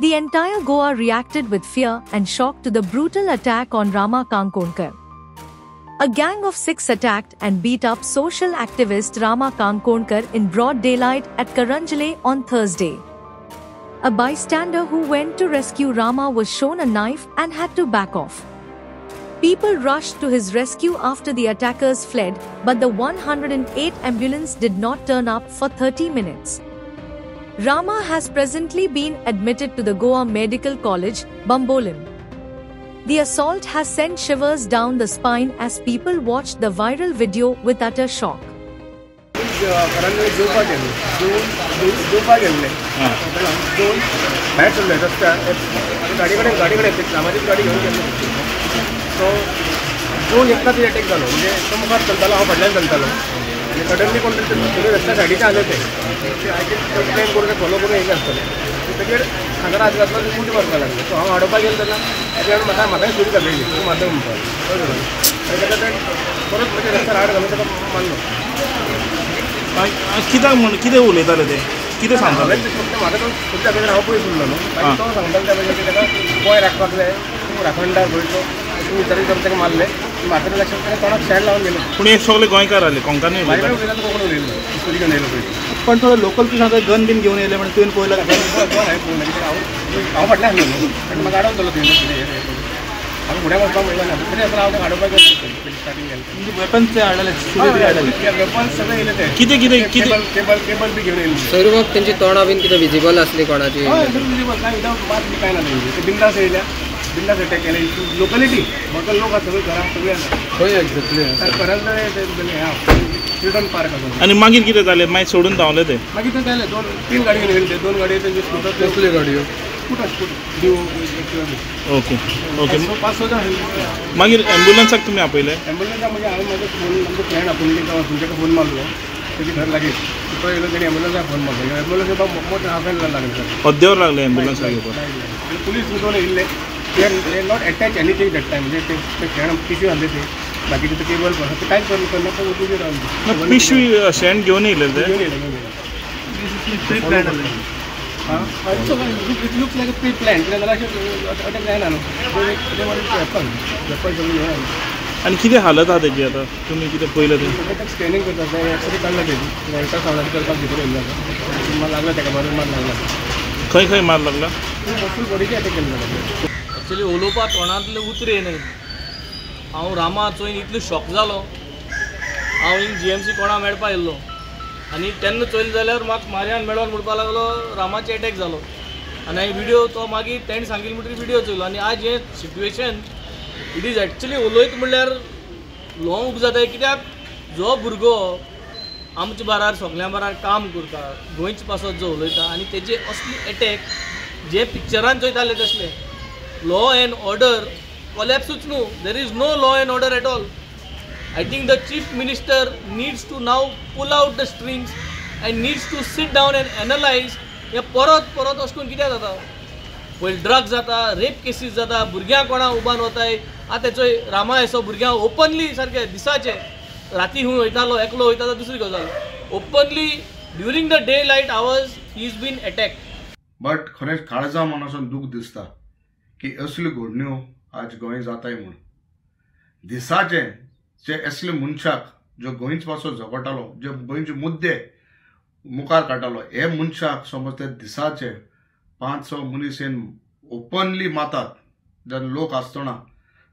The entire Goa reacted with fear and shock to the brutal attack on Rama Kankonkar. A gang of 6 attacked and beat up social activist Rama Kankonkar in broad daylight at Karanjale on Thursday. A bystander who went to rescue Rama was shown a knife and had to back off. People rushed to his rescue after the attackers fled, but the 108 ambulance did not turn up for 30 minutes. Rama has presently been admitted to the Goa Medical College, Bambolim. The assault has sent shivers down the spine as people watched the viral video with utter shock. Suddenly कोण तरी रस्त्या सायडीचे आले ते explain करून follow करून येयले आसतले तेजेर हांगा रात घातलो ते कुठे व्हरपाक लागले सो हांव हाडोवपाक गेलो तेन्ना तेज्या म्हाका सुरू जालेली तूं म्हाका म्हणपाक ताका ते परत म्हणजे रस्त्यार हाड घालून ताका मारलो कित्याक म्हण कितें उलयताले ते कितें सांगताले फक्त म्हाका तो खुबशा खातीर हांव पयस उरलो न्हू तो सांगताले म्हणजे ताका गोंय राखपाक जाय तूं राखणदार गोंयचो तूं विचारीत जावन ताका मारले म्हाका लक्षात तोंडाक शेण लावन गेलो पूण हे सगळे गोंयकार आले कोंकणी कोंकणी उलयलो हिस्टोरी घेवन येयलो पळय पण थोडं लोकल पीस आता गन बीन घेऊन येले म्हणजे तुवें पळयला हांव फाटल्यान आसलो न्हू म्हाका अडवतलो तुवें हांव फुडें वचपाक म्हणलें ना तरी आतां हांव ताका हाडोवपाक गेलो स्टार्टींग गेलो वेपन्स हाडले वेपन्स सगळे येयले ते कितें कितें कितें केबल बी घेवन येयले सोयरूबाब तेंची तोंडां बीन कितें विजिबल आसली कोणाची विजिबल काय विदावट मात बी काय ना ते बिंदास येयल्या बिंदास अटॅक केले लोकलिटी लोकल लोक आसा सगळीं घरां सगळीं आसा खंय एक्झॅक्टली परत चिल्ड्रन पार्क आसा आनी मागीर कितें जालें मागीर सोडून धांवले ते मागीर ते जाले 2-3 गाडयो घेवन येयले 2 गाडयो तेंचे स्कूटर कसले गाडयो स्कूटर डिओ ओके ओके 5-6 जाण मागीर एम्ब्युलन्साक तुमी आपयले एम्ब्युलन्साक म्हणजे हांवें म्हाजो फोन आमचो फ्रेंड आपुणली तुमच्याकडे फोन मारलो तेजे घर लागीं तो येयलो तेणी एम्ब्युलन्साक फोन मारलो एम्ब्युलन्स येवपाक मोठे हाफ एन लागले हद्द्यावर लागले एम्ब्युलन्साक येवपाक आनी पुलीस दोन येयल्ले they not attach anything that time म्हणजे ते फ्रेंड पिशवी आणले ते बाकीचे ते केबल ते कांयच करना तो उजो रावन पिशवी शेण घेवन येयले ते pre plan it looks like pre plan कित्याक जाल्यार अटॅक जायना न्हू वेपन सगळी घेवन आनी कितें हालत आहा तेजी आतां तुमी कितें पयलें तें स्कॅनिंग करता ते एक्सरे काडला तेजी अल्ट्रासावंडाची करपाक भितर येयल्लो मार लागला ताका मार लागला खंय खंय मार लागला फूल बॉडीचे अटॅक केल्लो एक्चुअली उलोवपाक तोंडांतले उतर येयनाय हांव रामा चोयन इतलो शॉक जालो हांव हिंग GMC कोणा मेळपा येयल्लो आनी तेन्ना चोयलें जाल्यार म्हाका मारयान मेळोन म्हणपा लागलो रामाचे अटॅक जालो आनी हांवें व्हिडियो तो मागीर तेणें सांगिल्लो म्हणटरी व्हिडियो चोयलो आनी आज हें सिट्युएशन इट इज एक्चुअली उलयता म्हणल्यार ल्हव खूब जाता कित्याक जो भुरगो आमच्या बारार सगळ्या बारार काम करता गोंयचे पासत जो उलयता आनी तेजे असले अटॅक जे पिक्चरान चोयताले तसले लॉ एंड ऑर्डर कोलॅप्सूच न्हू there is no law and order at all I think the chief minister needs to now pull out the strings and needs to sit down and analyse हे परत परत अशें करून कित्याक जाता पयलीं ड्रग्स जाता रेप केसीस जाता भुरग्यां कोणा उबान वताय आतां चोय रामा एसो भुरग्यां ओपनली सारके दिसाचे राती हूं वयतालो एकलो वयता तो दुसरी गजाल openly during the daylight hours he is been attack but खरेंच काळजा मनासून दूख दिसता की असल्यो घडण्यो आज गोंय जाताय म्हूण दिसाचे जे असले मनशाक जो गोंयच पासो झगडटालो जे गोंयचे मुद्दे मुखार काडटालो हे मनशाक समज ते दिसाचे 500 मनीस येवन ओपनली मातात जर लोक आसतना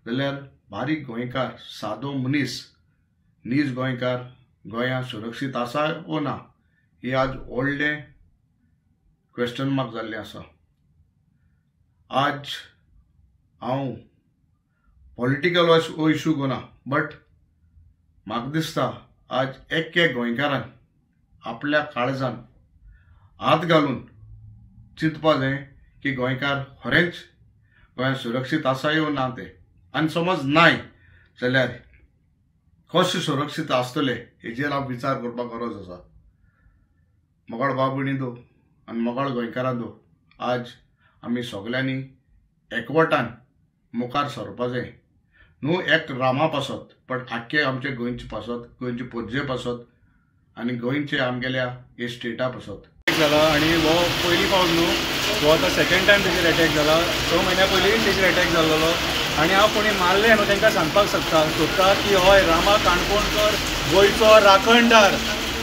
जाल्यार बारीक गोंयकार सादो मनीस नीज गोंयकार गोंया सुरक्षीत आसा वो ना ही आज व्हडलें क्वेश्चन मार्क जाल्लें आसा आज हांव पॉलिटिकल हो इशू घेवना बट म्हाका दिसता आज एक्के गोंयकारान आपल्या काळजान हात घालून चिंतपा जाय की गोंयकार खरेंच गोंयांत सुरक्षीत आसाय वो ना ते आनी समज नाय जाल्यार कशें सुरक्षीत आसतले हेजेर हांव विचार करपाक गरज आसा मोगाळ भाव भयणींनो आनी मोगाळ गोंयकारांनो आज आमी सगळ्यांनी एकवटान मुखार सरपा जाय न्हू एक रामा पासत बट आख्खे आमचे गोंयचे पासत गोंयचे पोरजे पासत आनी गोंयचे आमगेल्या हे स्टेटा पासत जाला आणि हो पयली फावट न्हू, हो आतां सेकंड टायम तेजेर अटॅक जाला. 6 म्हयन्या पयलीं तेजेर अटॅक जाल्लो आणि हांव कोणी मारले न्हू तांकां सांगपाक सोदता की हय रामा काणकोणकर गोंयचो राखणदार,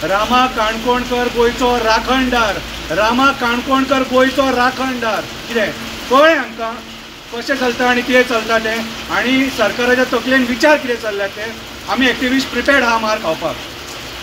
रामा काणकोणकर गोंयचो राखणदार, रामा काणकोणकर गोंयचो राखणदार. कितें कळ्ळें आमकां कशें चलता आनी कितें चलता तें, आनी सरकाराच्या तकलेन विचार कितें चल्ल्यात ते. आमी एक्टिविस्ट प्रिपेर्ड आहा मार खावपाक,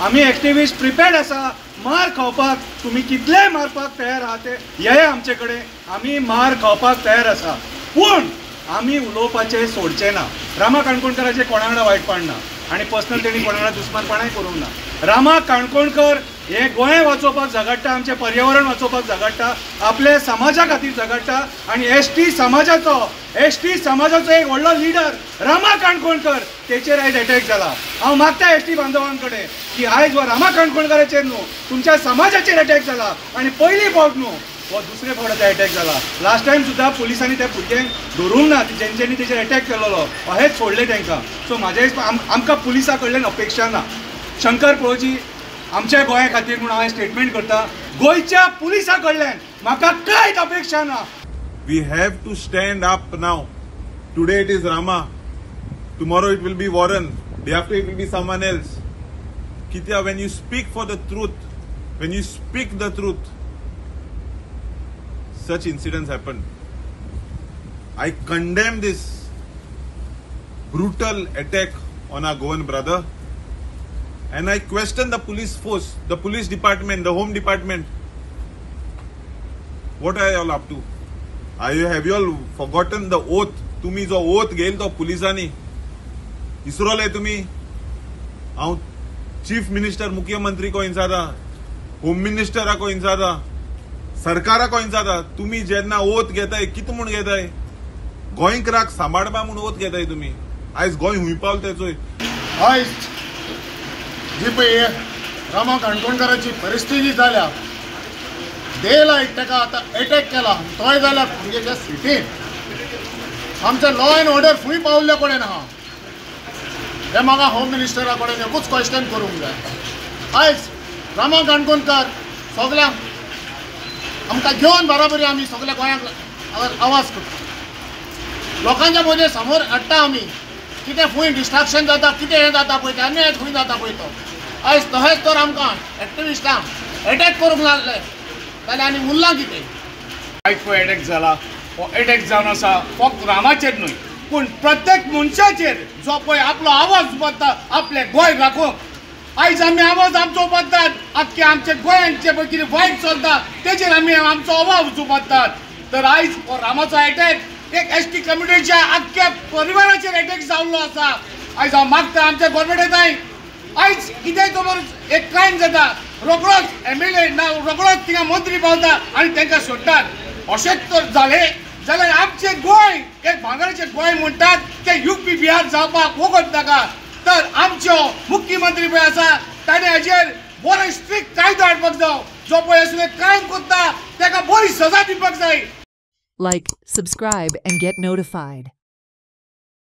आमी एक्टिविस्ट प्रिपेर्ड आसा मार खावपाक. तुमी कितलेय मारपाक तयार आहा ते येया आमचे कडेन, आमी मार खावपाक तयार आसा. पूण आमी उलोवपाचें सोडचें ना. रामा काणकोणकराचें कोणा वांगडा वायटपण ना आनी पर्सनल तेणी कोणा वांगडा दुस्मानपणाय करूंक ना. रामा काणकोणकर हे गोंय वाचोवपाक झगडटा, आमचें पर्यावरण वाचोवपाक झगडटा, आपल्या समाजा खातीर झगडटा आनी एसटी समाजाचो एक व्हडलो लिडर रामा काणकोणकर तेचेर आयज अटॅक जाला. हांव मागता एसटी बांधवां कडेन की आयज हो रामा काणकोणकराचेर न्हू तुमच्या समाजाचेर अटॅक जाला आनी पयली फावट न्हू हो दुसरे फावट अटॅक जाला. लास्ट टायम सुद्दां पुलिसांनी त्या भुरग्यांक धरूंक ना, जेंच्यांनी तेचेर अटॅक केल्लो अहेच सोडले तांकां. सो म्हाज्या आमकां पुलिसां कडल्यान अपेक्षा ना. शंकर पळोवची आमच्या गोंया खातीर म्हूण हांव स्टेटमेंट करता, गोंयच्या पुलिसां कडल्यान म्हाका कांयच अपेक्षा ना. We have to stand up now. Today it is Rama, tomorrow it will be Warren, day after it will be someone else. Kitya, when you speak for the truth, when you speak the truth, such incidents happen. I condemn this brutal attack on our Goan brother, and I question the police force, the police department, the home department. What are you all up to? Have you all forgotten the oath? तुम्ही जो oath घेल तो पुलिसांनी इसरोले तुम्ही. हांव chief minister मुख्यमंत्री को इंसादा, home मिनिस्टरा को इंसादा, सरकारा को इंसादा. तुम्ही जेन्ना ओथ घेताय कितें म्हूण घेताय? गोंयकाराक सांबाळपा म्हूण ओथ घेताय तुम्ही. आयज गोंय हुंय पावल चोय. आयज जी पळय रामा काणकोणकराची परिस्थिती जाल्या, डे लायट ताका आतां अटॅक केला तोय जाल्यार तुमच्या सिटीन आमचे लॉ एंड ऑर्डर फूंय पावल्ले कडेन आहा. हे म्हाका होम मिनिस्टरा कडेन एकूच क्वेश्चन करूंक जाय. आयज रामा काणकोणकर सगळ्यांक आमकां घेवन बराबरी आमी सगळ्या गोंयाक आवाज करता. लोकांच्या मदीं समोर हाडटा आमी कितें फूंय डिस्ट्रॅक्शन जाता, कितें हें जाता पळय तें अन्याय खंय जाता पळय तो. आयज तशेंच तर आमकां एक्टिविस्टांक अटॅक करूंक लागले जाल्यार आनी उरलां कितें? आयज पळय अटॅक जाला, हो अटॅक जावन आसा फक्त रामाचेर न्हय पूण प्रत्येक मनशाचेर जो पळय आपलो आवाज उबारता आपले गोंय राखूंक. आयज आमी आवाज आमचो उबारतात, आख्खे आमचे गोंयांचे पळय कितें वायट चलता तेचेर आमी आमचो आवाज उबारतात. तर आयज हो रामाचो अटॅक एक एसटी कम्युनिटीच्या आख्ख्या परिवाराचेर अटॅक जाल्लो आसा. आयज हांव मागता आमच्या गोवोरमेंटाय आयज कितेंय समज एक क्रायम जाता रोखडोच MLA ना रोखडोच थिंगा मंत्री पावता आनी तांकां सोडटात. अशेंच तर जालें जाल्यार आमचे गोंय एक भांगराचें गोंय म्हणटात तें UP बिहार जावपाक वगत नाका. तर आमचो मुख्यमंत्री पळय आसा ताणें हाजेर बरो स्ट्रिक्ट कायदो हाडपाक जाय. जो पळय असले क्रायम करता ताका बरी सजा दिवपाक जाय. Like, subscribe and get notified.